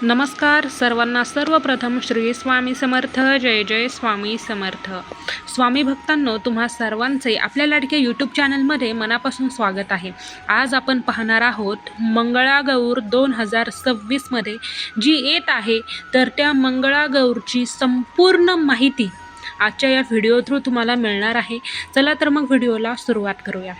नमस्कार सर्वांना. सर्वप्रथम श्री स्वामी समर्थ. जय जय स्वामी समर्थ. स्वामी भक्तांनो, तुम्हा सर्वांचे आपल्या लाडक्या यूट्यूब चॅनलमध्ये मनापासून स्वागत आहे. आज आपण पाहणार आहोत मंगळागौर 2026मध्ये जी येत आहे, तर त्या मंगळागौरची संपूर्ण माहिती आजच्या या व्हिडिओ थ्रू तुम्हाला मिळणार आहे. चला तर मग व्हिडिओला सुरुवात करूया.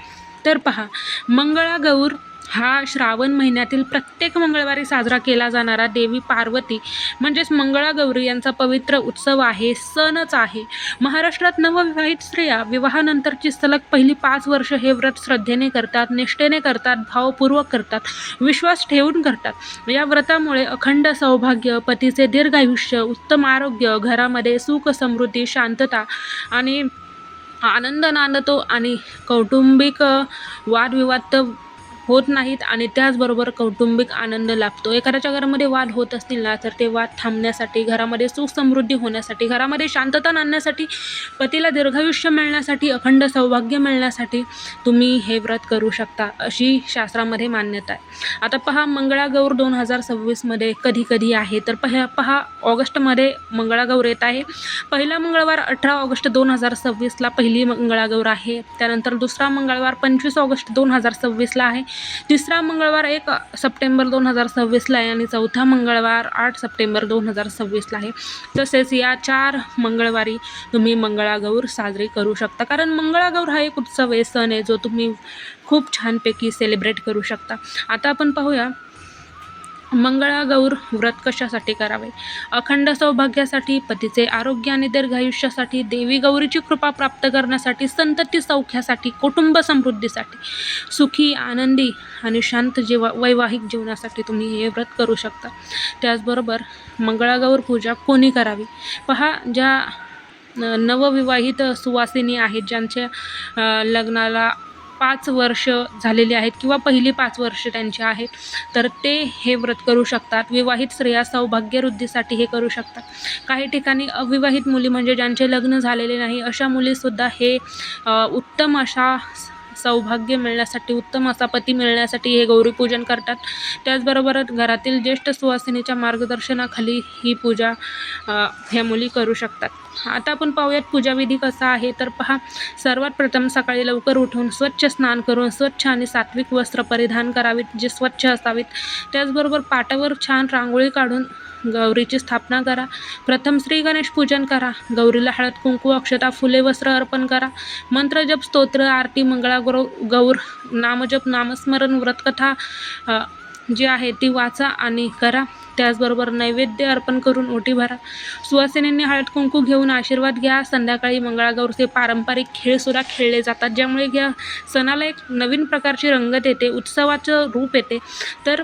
तर पहा, मंगळागौर हा श्रावण महिन्यातील प्रत्येक मंगळवारी साजरा केला जाणारा देवी पार्वती म्हणजेच मंगळागौरी यांचा पवित्र उत्सव आहे, सणच आहे. महाराष्ट्रात नवविवाहित स्त्रिया विवाहानंतरची सलग पहिली 5 वर्ष हे व्रत श्रद्धेने करतात, निष्ठेने करतात, भावपूर्वक करतात, विश्वास ठेवून करतात. या व्रतामुळे अखंड सौभाग्य, पतीचे दीर्घायुष्य, उत्तम आरोग्य, घरामध्ये सुख, समृद्धी, शांतता आणि आनंद नांदतो आणि कौटुंबिक वादविवाद होत नाहीत आणि त्याचबरोबर कौटुंबिक आनंद लाभतो. एखाद्याच्या घरामध्ये वाद होत असतील ना, तर ते वाद थांबण्यासाठी, घरामध्ये सुख समृद्धी होण्यासाठी, घरामध्ये शांतता आणण्यासाठी, पतीला दीर्घायुष्य मिळण्यासाठी, अखंड सौभाग्य मिळण्यासाठी तुम्ही हे व्रत करू शकता, अशी शास्त्रामध्ये मान्यता आहे. आता पहा, मंगळागौर 2026मध्ये कधी कधी आहे, तर पहा ऑगस्टमध्ये मंगळागौर येत आहे. पहिला मंगळवार 18 ऑगस्ट 2026ला पहिली मंगळागौर आहे. त्यानंतर दुसरा मंगळवार 25 ऑगस्ट 2026ला आहे. तिसरा मंगळवार 1 सप्टेंबर 2026ला आहे आणि चौथा मंगळवार 8 सप्टेंबर 2026ला आहे. तसेच या 4 मंगळवारी तुम्ही मंगळागौर साजरी करू शकता, कारण मंगळागौर हा एक उत्सव आहे, सण आहे, जो तुम्ही खूप छानपैकी सेलिब्रेट करू शकता. आता आपण पाहूया मंगळागौर व्रत कशासाठी करावे. अखंड सौभाग्यासाठी, पतीचे आरोग्य आणि दीर्घायुष्यासाठी, देवी गौरीची कृपा प्राप्त करण्यासाठी, संतती सौख्यासाठी, कुटुंब समृद्धीसाठी, सुखी, आनंदी आणि शांत वैवाहिक जीवनासाठी तुम्ही हे व्रत करू शकता. त्याचबरोबर मंगळागौर पूजा कोणी करावी. पहा, ज्या नवविवाहित सुवासिनी आहेत, ज्यांच्या लग्नाला 5 वर्ष झालेली आहेत किंवा पहिली 5 वर्ष त्यांची आहेत, तर ते हे व्रत करू शकतात. विवाहित स्त्रिया सौभाग्यवृद्धीसाठी हे करू शकतात. काही ठिकाणी अविवाहित मुली म्हणजे ज्यांचे लग्न झालेले नाही, अशा मुलीसुद्धा हे उत्तम अशा सौभाग्य मिळण्यासाठी, उत्तम असा पती मिळण्यासाठी हे गौरीपूजन करतात. त्याचबरोबर घरातील ज्येष्ठ सुवासिनीच्या मार्गदर्शनाखाली ही पूजा ह्या मुली करू शकतात. आता आपण पाहूयात पूजाविधी कसा आहे. तर पहा, सर्वात प्रथम सकाळी लवकर उठून स्वच्छ स्नान करून स्वच्छ आणि सात्विक वस्त्र परिधान करावीत, जे स्वच्छ असावीत. त्याचबरोबर पाटावर छान रांगोळी काढून गौरीची स्थापना करा. प्रथम श्री गणेश पूजन करा. गौरीला हळद, कुंकू, अक्षता, फुले, वस्त्र अर्पण करा. मंत्रजप, स्तोत्र, आरती, गौर नामजप, नामस्मरण, व्रतकथा जी आहे ती वाचा आणि करा. त्याचबरोबर नैवेद्य अर्पण करून ओटी भरा. सुवासिनींनी हळद कुंकू घेऊन आशीर्वाद घ्या. संध्याकाळी मंगळागौरचे पारंपरिक खेळसुद्धा खेळले जातात, ज्यामुळे या सणाला एक नवीन प्रकारची रंगत येते, उत्सवाचं रूप येते. तर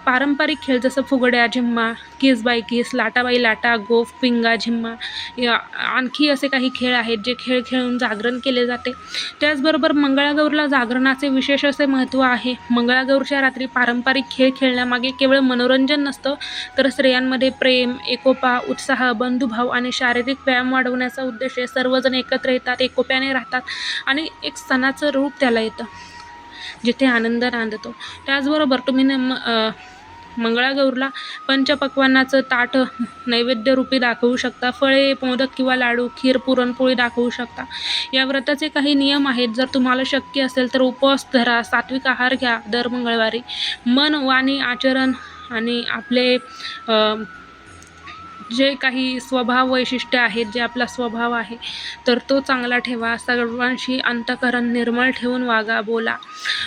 पारंपरिक खेळ जसं फुगड्या, झिम्मा, किस बाय किस, लाटा बाई लाटा, गोफ, पिंगा, झिम्मा, आणखी असे काही खेळ आहेत, जे खेळ खेळून जागरण केले जाते. त्याचबरोबर मंगळागौरला जागरणाचे विशेष असे महत्त्व आहे. मंगळागौरच्या रात्री पारंपरिक खेळ खेळण्यामागे केवळ मनोरंजन नसतं, तर स्त्रियांमध्ये प्रेम, एकोपा, उत्साह, बंधुभाव आणि शारीरिक व्यायाम वाढवण्याचा उद्देश आहे. सर्वजण एकत्र येतात, एकोप्याने राहतात आणि एक सणाचं रूप त्याला येतं, जिथे आनंद नांदतो. त्याचबरोबर तुम्ही मंगळागौरला पंचपक्वान्नाचं ताट नैवेद्य रूपी दाखवू शकता. फळे, मोदक किंवा लाडू, खीर, पुरणपोळी दाखवू शकता. या व्रताचे काही नियम आहेत. जर तुम्हाला शक्य असेल तर उपवास धरा, सात्विक आहार घ्या दर मंगळवारी. मन, वाणी, आचरण आणि आपले जे काही स्वभाव वैशिष्ट्य आहेत, जे आपला स्वभाव आहे, तर तो चांगला ठेवा. सर्वांशी अंतःकरण निर्मळ ठेवून वागा, बोला.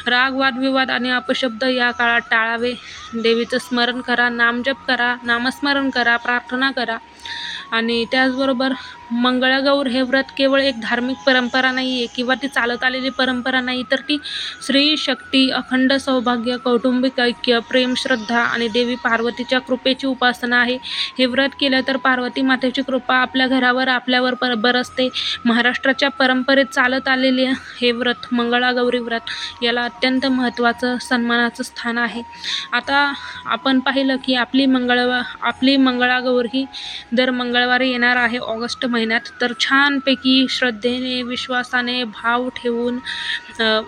राग, वादविवाद आणि अपशब्द या काळात टाळावे. देवीचं स्मरण करा, नामजप करा, नामस्मरण करा, प्रार्थना करा. आणि त्याचबरोबर मंगळागौर हे व्रत केवळ एक धार्मिक परंपरा नाही आहे किंवा ती चालत आलेली परंपरा नाही, तर ती स्त्री शक्ती, अखंड सौभाग्य, कौटुंबिक ऐक्य, प्रेम, श्रद्धा आणि देवी पार्वतीच्या कृपेची उपासना आहे. हे व्रत केलं तर पार्वती मातेची कृपा आपल्या घरावर, आपल्यावर बरसते. महाराष्ट्राच्या परंपरेत चालत आलेले हे व्रत, मंगळागौरी व्रत, याला अत्यंत महत्त्वाचं, सन्मानाचं स्थान आहे. आता आपण पाहिलं की आपली मंगळागौर ही दर मंगळवारी येणार आहे ऑगस्ट महिन्यात. तर छानपैकी श्रद्धेने, विश्वासाने, भाव ठेवून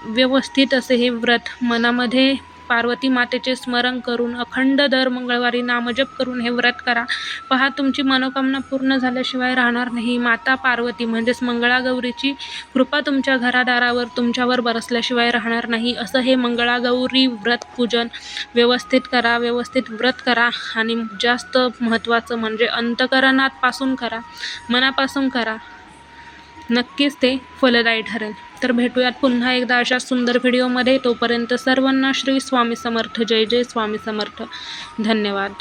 व्यवस्थित असे हे व्रत मनामध्ये पार्वती मातेचे स्मरण करून अखंड दर मंगळवारी नामजप करून हे व्रत करा. पहा, तुमची मनोकामना पूर्ण झाल्याशिवाय राहणार नाही. माता पार्वती म्हणजेच मंगळागौरीची कृपा तुमच्या घरादारावर तुमच्यावर बरसल्याशिवाय राहणार नाही. असं हे मंगळागौरी व्रत पूजन व्यवस्थित करा, व्यवस्थित व्रत करा आणि जास्त महत्त्वाचं म्हणजे अंतःकरणात पासून करा, मनापासून करा. नक्कीच ते फलदायी ठरेल. तर भेटूयात पुन्हा एकदा अशा सुंदर व्हिडिओमध्ये. तोपर्यंत सर्वांना श्री स्वामी समर्थ. जय जय स्वामी समर्थ. धन्यवाद.